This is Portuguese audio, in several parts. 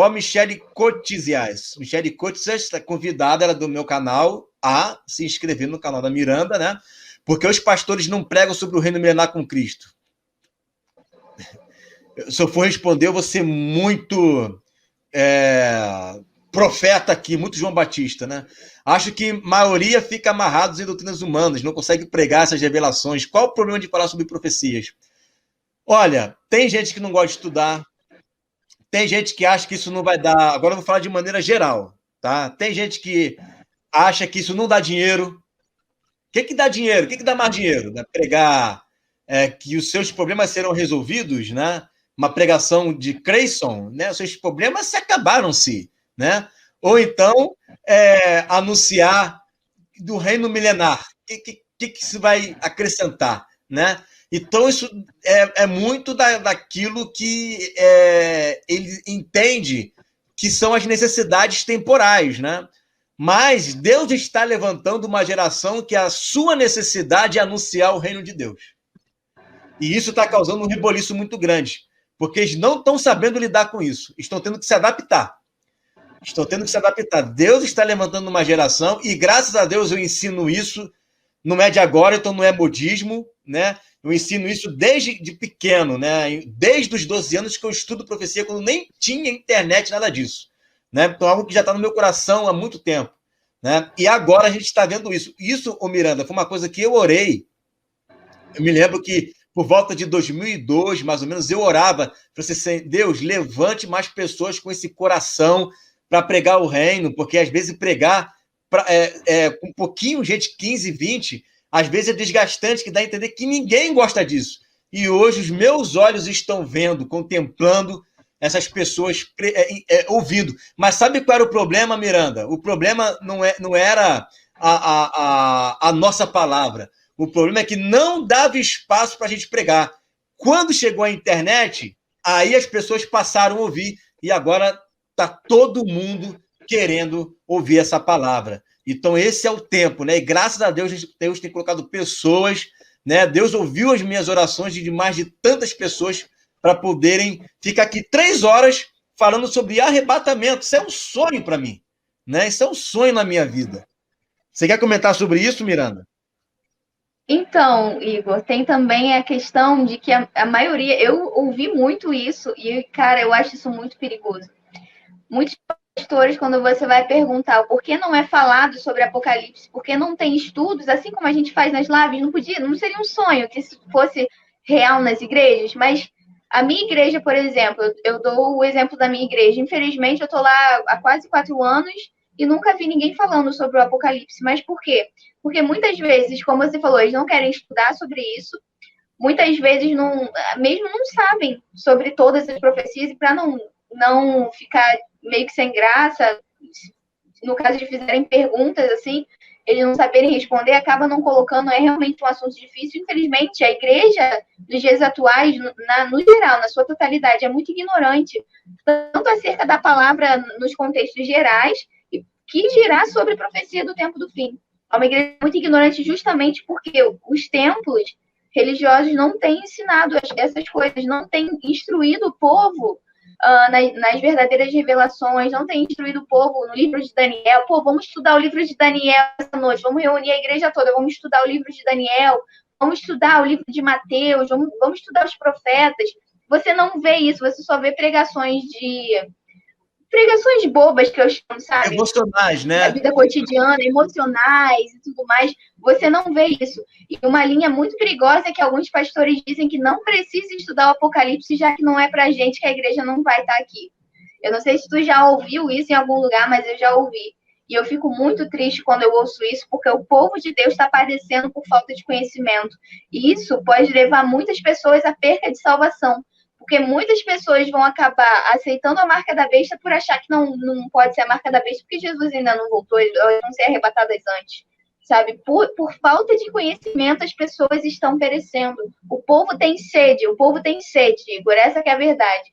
Ó, Michele Cotizias. Michele Cotizias está convidada, ela é do meu canal, a se inscrever no canal da Miranda, né? Porque os pastores não pregam sobre o reino milenar com Cristo. Se eu for responder, eu vou ser muito profeta aqui, muito João Batista, né? Acho que a maioria fica amarrados em doutrinas humanas, não consegue pregar essas revelações. Qual o problema de falar sobre profecias? Olha, tem gente que não gosta de estudar, tem gente que acha que isso não vai dar. Agora eu vou falar de maneira geral, tá? Tem gente que acha que isso não dá dinheiro. O que dá dinheiro? O que dá mais dinheiro? Né? Pregar que os seus problemas serão resolvidos, né? Uma pregação de Creyson, né? Os seus problemas se acabaram-se, né? Ou então anunciar do reino milenar. O que isso vai acrescentar, né? Então, isso é muito daquilo que ele entende que são as necessidades temporais, né? Mas Deus está levantando uma geração que a sua necessidade é anunciar o reino de Deus. E isso está causando um reboliço muito grande, porque eles não estão sabendo lidar com isso, estão tendo que se adaptar. Estão tendo que se adaptar. Deus está levantando uma geração e, graças a Deus, eu ensino isso, não é de agora, então não é modismo, né? Eu ensino isso desde de pequeno, né? Desde os 12 anos que eu estudo profecia, quando nem tinha internet, nada disso. Né? Então, algo que já está no meu coração há muito tempo. Né? E agora a gente está vendo isso. Isso, ô Miranda, foi uma coisa que eu orei. Eu me lembro que, por volta de 2002, mais ou menos, eu orava, falei, Deus, levante mais pessoas com esse coração para pregar o reino, porque às vezes pregar com um pouquinho, gente, 15, 20, às vezes é desgastante, que dá a entender que ninguém gosta disso. E hoje os meus olhos estão vendo, contemplando essas pessoas ouvindo. Mas sabe qual era o problema, Miranda? O problema não era a nossa palavra. O problema é que não dava espaço para a gente pregar. Quando chegou a internet, aí as pessoas passaram a ouvir e agora está todo mundo querendo ouvir essa palavra. Então, esse é o tempo, né? E graças a Deus, Deus tem colocado pessoas, né? Deus ouviu as minhas orações de mais de tantas pessoas para poderem ficar aqui 3 horas falando sobre arrebatamento. Isso é um sonho para mim, né? Isso é um sonho na minha vida. Você quer comentar sobre isso, Miranda? Então, Igor, tem também a questão de que a maioria, eu ouvi muito isso e, cara, eu acho isso muito perigoso. Muitos pastores, quando você vai perguntar por que não é falado sobre Apocalipse, por que não tem estudos, assim como a gente faz nas lives, não seria um sonho que isso fosse real nas igrejas, mas a minha igreja, por exemplo, eu dou o exemplo da minha igreja. Infelizmente, eu estou lá há quase 4 anos e nunca vi ninguém falando sobre o Apocalipse. Mas por quê? Porque muitas vezes, como você falou, eles não querem estudar sobre isso. Muitas vezes mesmo não sabem sobre todas as profecias e para não ficar meio que sem graça, no caso de fizerem perguntas assim, eles não saberem responder, acaba não colocando, é realmente um assunto difícil. Infelizmente, a igreja dos dias atuais, no geral, na sua totalidade, é muito ignorante, tanto acerca da palavra nos contextos gerais, que dirá sobre a profecia do tempo do fim. É uma igreja muito ignorante justamente porque os templos religiosos não têm ensinado essas coisas, não têm instruído o povo nas verdadeiras revelações, não têm instruído o povo no livro de Daniel. Pô, vamos estudar o livro de Daniel essa noite, vamos reunir a igreja toda, vamos estudar o livro de Daniel, vamos estudar o livro de Mateus, vamos estudar os profetas. Você não vê isso, você só vê pregações bobas, que eu chamo, sabe? Emocionais, né? Da vida cotidiana, emocionais e tudo mais. Você não vê isso. E uma linha muito perigosa é que alguns pastores dizem que não precisa estudar o Apocalipse, já que não é pra gente, que a igreja não vai estar aqui. Eu não sei se tu já ouviu isso em algum lugar, mas eu já ouvi. E eu fico muito triste quando eu ouço isso, porque o povo de Deus está padecendo por falta de conhecimento. E isso pode levar muitas pessoas à perca de salvação. Porque muitas pessoas vão acabar aceitando a marca da besta por achar que não pode ser a marca da besta, porque Jesus ainda não voltou, elas vão ser arrebatadas antes. Sabe? Por falta de conhecimento, as pessoas estão perecendo. O povo tem sede, Igor, essa que é a verdade.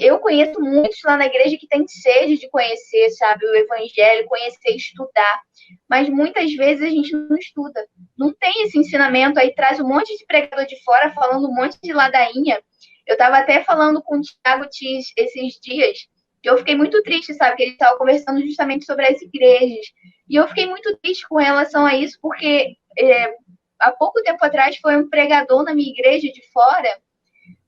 Eu conheço muitos lá na igreja que têm sede de conhecer, sabe, o evangelho, conhecer, estudar. Mas muitas vezes a gente não estuda. Não tem esse ensinamento, aí traz um monte de pregador de fora falando um monte de ladainha. Eu estava até falando com o Thiago Tis esses dias, Eu fiquei muito triste, sabe? Que ele estava conversando justamente sobre as igrejas. E eu fiquei muito triste com relação a isso, porque há pouco tempo atrás foi um pregador na minha igreja de fora.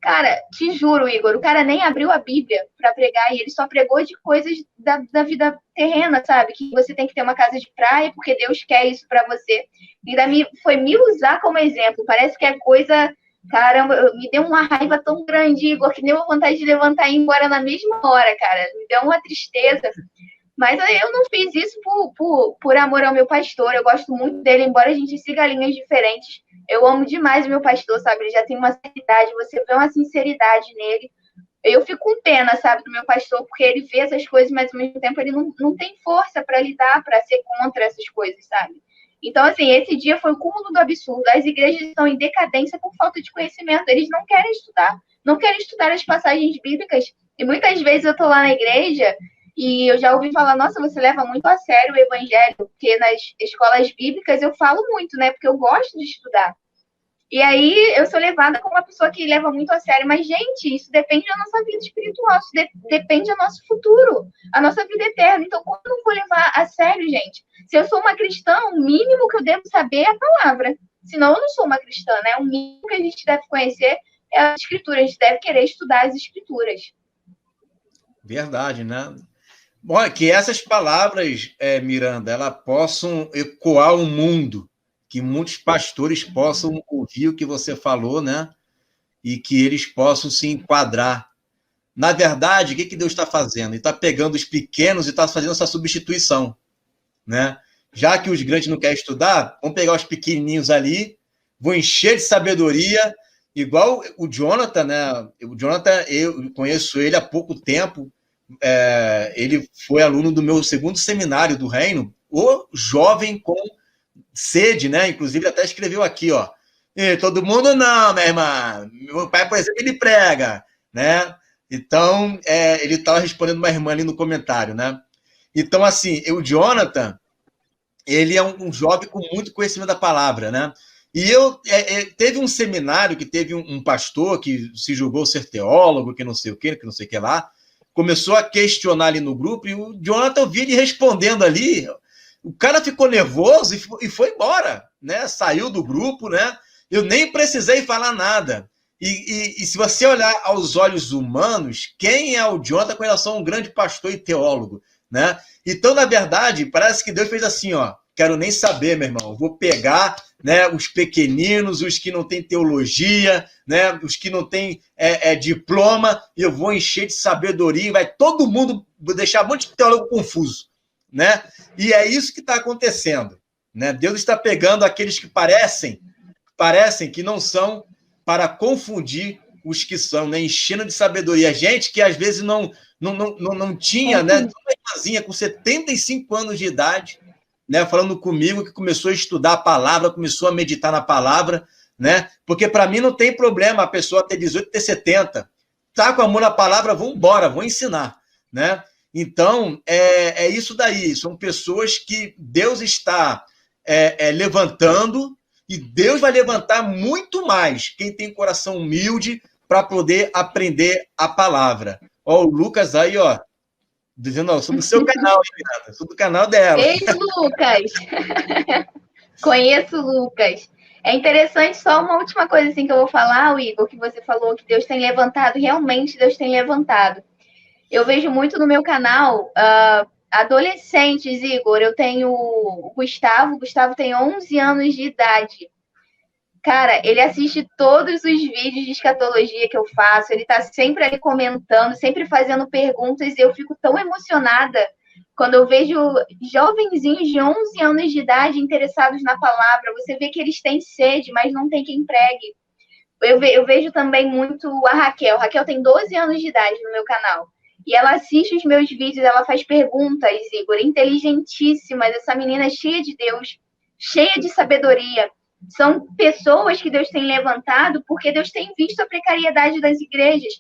Cara, te juro, Igor, o cara nem abriu a Bíblia para pregar e ele só pregou de coisas da vida terrena, sabe? Que você tem que ter uma casa de praia porque Deus quer isso para você. E daí foi me usar como exemplo. Parece que é coisa. Caramba, me deu uma raiva tão grande, Igor, que deu uma vontade de levantar e ir embora na mesma hora, cara. Me deu uma tristeza. Mas eu não fiz isso por amor ao meu pastor. Eu gosto muito dele, embora a gente siga linhas diferentes. Eu amo demais o meu pastor, sabe? Ele já tem uma seriedade, você vê uma sinceridade nele. Eu fico com pena, sabe, do meu pastor, porque ele vê essas coisas, mas ao mesmo tempo ele não tem força para lidar, para ser contra essas coisas, sabe? Então, assim, esse dia foi o cúmulo do absurdo. As igrejas estão em decadência por falta de conhecimento. Eles não querem estudar, não querem estudar as passagens bíblicas. E muitas vezes eu estou lá na igreja e eu já ouvi falar, nossa, você leva muito a sério o evangelho, porque nas escolas bíblicas eu falo muito, né? Porque eu gosto de estudar. E aí eu sou levada como uma pessoa que leva muito a sério. Mas, gente, isso depende da nossa vida espiritual, isso depende do nosso futuro, a nossa vida eterna. Então, como eu não vou levar a sério, gente? Se eu sou uma cristã, o mínimo que eu devo saber é a palavra. Senão eu não sou uma cristã, né? O mínimo que a gente deve conhecer é a escritura. A gente deve querer estudar as escrituras. Verdade, né? Bom, que essas palavras, Miranda, elas possam ecoar o mundo, que muitos pastores possam ouvir o que você falou, né? E que eles possam se enquadrar. Na verdade, o que Deus está fazendo? Ele está pegando os pequenos e está fazendo essa substituição, né? Já que os grandes não querem estudar, vamos pegar os pequenininhos ali, vão encher de sabedoria, igual o Jonathan, né? O Jonathan, eu conheço ele há pouco tempo, ele foi aluno do meu segundo seminário do Reino, o jovem com sede, né? Inclusive, até escreveu aqui, ó. E todo mundo não, minha irmã. Meu pai, por exemplo, ele prega, né? Então, ele estava respondendo uma irmã ali no comentário, né? Então, assim, o Jonathan, ele é um jovem com muito conhecimento da palavra, né? E teve um seminário que teve um pastor que se julgou ser teólogo, que não sei o que lá, começou a questionar ali no grupo, e o Jonathan eu vi ele respondendo ali, o cara ficou nervoso e foi embora, né? Saiu do grupo, né? Eu nem precisei falar nada. E se você olhar aos olhos humanos, quem é o Jonathan com relação a um grande pastor e teólogo, né? Então, na verdade, parece que Deus fez assim, ó, quero nem saber, meu irmão, vou pegar, né, os pequeninos, os que não têm teologia, né, os que não têm diploma, e eu vou encher de sabedoria, e vai todo mundo, vou deixar um monte de teólogo confuso, né? E é isso que está acontecendo, né? Deus está pegando aqueles que parecem que não são, para confundir os que são, né? Enchendo de sabedoria. Gente que às vezes não tinha, né? Uma irmãzinha com 75 anos de idade, né? Falando comigo que começou a estudar a palavra, começou a meditar na palavra, né? Porque para mim não tem problema a pessoa ter 18, ter 70. Tá com amor na palavra, vamos embora, vou ensinar, né? Então, é isso daí. São pessoas que Deus está levantando, e Deus vai levantar muito mais quem tem coração humilde para poder aprender a palavra. Ó, o Lucas aí, ó, dizendo, ó, sou do seu canal, Miranda, sou do canal dela. Ei, Lucas! Conheço o Lucas. É interessante, só uma última coisa assim que eu vou falar, Igor, que você falou que Deus tem levantado, realmente Deus tem levantado. Eu vejo muito no meu canal adolescentes, Igor. Eu tenho o Gustavo tem 11 anos de idade. Cara, ele assiste todos os vídeos de escatologia que eu faço, ele tá sempre ali comentando, sempre fazendo perguntas, e eu fico tão emocionada quando eu vejo jovenzinhos de 11 anos de idade interessados na palavra. Você vê que eles têm sede, mas não tem quem pregue. Eu vejo também muito a Raquel. Raquel tem 12 anos de idade no meu canal. E ela assiste os meus vídeos, ela faz perguntas, Igor, inteligentíssimas. Essa menina é cheia de Deus, cheia de sabedoria. São pessoas que Deus tem levantado porque Deus tem visto a precariedade das igrejas.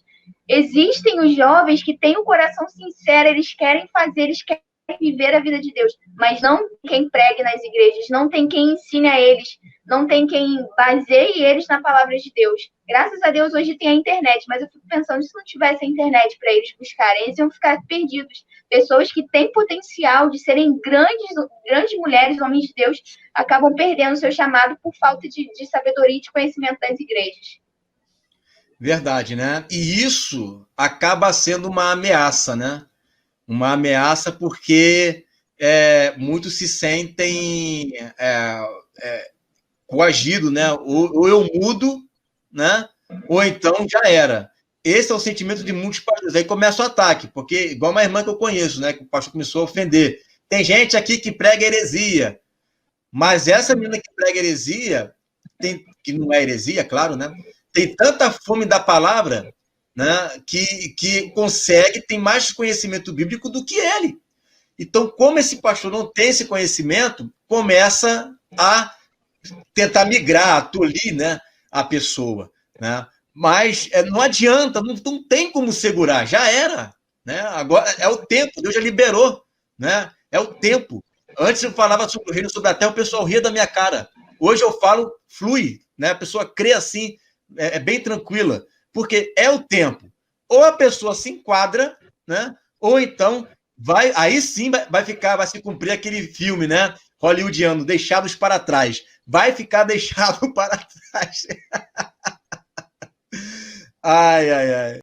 Existem os jovens que têm um coração sincero, eles querem fazer, eles querem viver a vida de Deus, mas não tem quem pregue nas igrejas, não tem quem ensine a eles, não tem quem baseie eles na palavra de Deus. Graças a Deus hoje tem a internet, mas eu fico pensando, se não tivesse a internet para eles buscarem, eles iam ficar perdidos. Pessoas que têm potencial de serem grandes mulheres, homens de Deus, acabam perdendo seu chamado por falta de sabedoria e de conhecimento das igrejas. Verdade, né? E isso acaba sendo uma ameaça, né? Uma ameaça porque muitos se sentem coagidos, né? Ou eu mudo, né? Ou então já era. Esse é o sentimento de muitos pastores. Aí começa o ataque, porque, igual uma irmã que eu conheço, né? Que o pastor começou a ofender. Tem gente aqui que prega heresia, mas essa menina que prega heresia, que não é heresia, claro, né? Tem tanta fome da palavra, né? Que consegue, tem mais conhecimento bíblico do que ele. Então, como esse pastor não tem esse conhecimento, começa a tentar migrar, a tolir, né, a pessoa, né? Mas não adianta, não tem como segurar, já era, né? Agora é o tempo, Deus já liberou, né? É o tempo. Antes eu falava sobre o reino sobre a terra, o pessoal ria da minha cara. Hoje eu falo, flui, né? A pessoa crê assim, é bem tranquila, porque é o tempo. Ou a pessoa se enquadra, né? Ou então aí sim vai se cumprir aquele filme, né? Hollywoodiano, Deixados para Trás. Vai ficar deixado para trás. Ai, ai, ai.